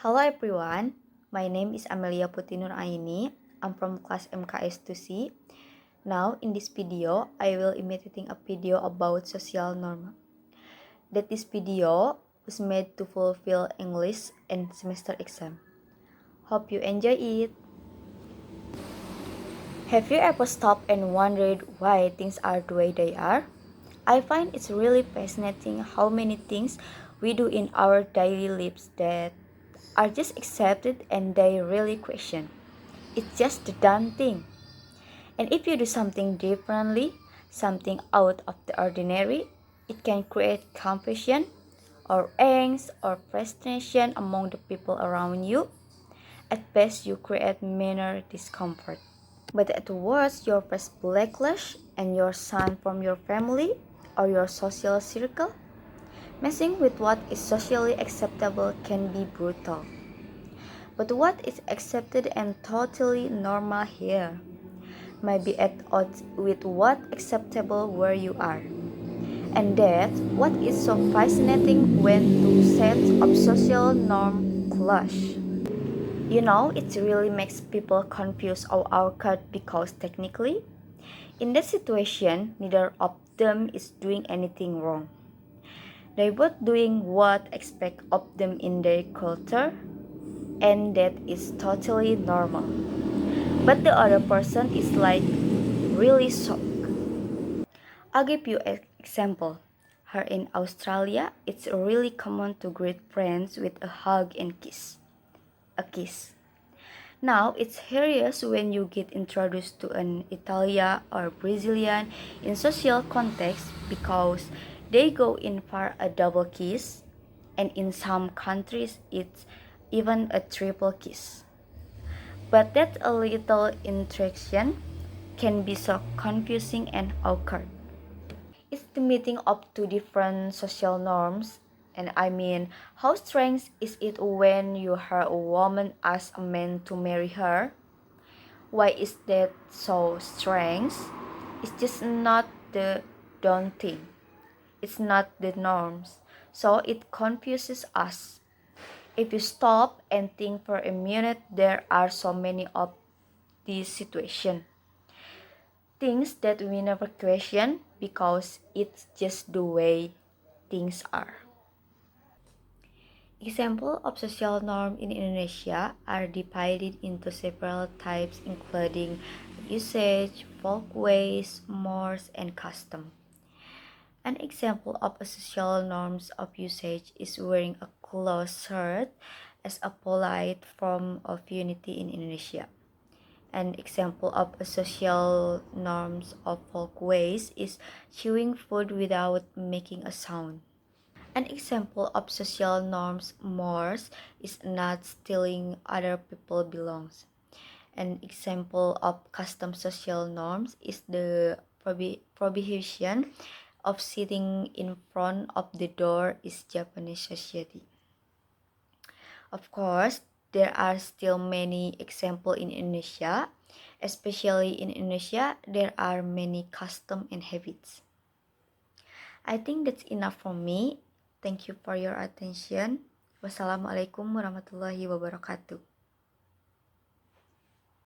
Hello everyone, my name is Amelia Putri Nuraini. I'm from class MKS 2C. Now in this video, I will imitating a video about social norm. That this video was made to fulfill English and semester exam. Hope you enjoy it. Have you ever stopped and wondered why things are the way they are? I find it's really fascinating how many things we do in our daily lives that are just accepted and they really question. It's just a done thing. And if you do something differently, something out of the ordinary, it can create confusion or angst or frustration among the people around you. At best, you create minor discomfort. But at worst, your first backlash and your son from your family or your social circle. Messing with what is socially acceptable can be brutal. But what is accepted and totally normal here might be at odds with what acceptable where you are. And that's what is so fascinating when two sets of social norm clash. It really makes people confused or awkward because technically, in that situation, neither of them is doing anything wrong. They both doing what expect of them in their culture, and that is totally normal. But the other person is like really shocked. I'll give you an example. Here in Australia, it's really common to greet friends with a hug and kiss. A kiss. Now, it's hilarious when you get introduced to an Italian or Brazilian in social context because they go in for a double kiss, and in some countries, it's even a triple kiss. But that a little interaction can be so confusing and awkward. It's the meeting of two different social norms. And I mean, how strange is it when you hear a woman ask a man to marry her? Why is that so strange? It's just not the done thing. It's not the norms. So it confuses us. If you stop and think for a minute, there are so many of these situations. Things that we never question because it's just the way things are. Examples of social norms in Indonesia are divided into several types including usage, folkways, mores, and custom. An example of a social norms of usage is wearing a closed shirt as a polite form of unity in Indonesia. An example of a social norms of folkways is chewing food without making a sound. An example of social norms mores is not stealing other people's belongings. An example of custom social norms is the prohibition of sitting in front of the door is Japanese society. Of course, there are still many examples in Indonesia. Especially in Indonesia, there are many customs and habits. I think that's enough from me. Thank you for your attention. Wassalamualaikum warahmatullahi wabarakatuh.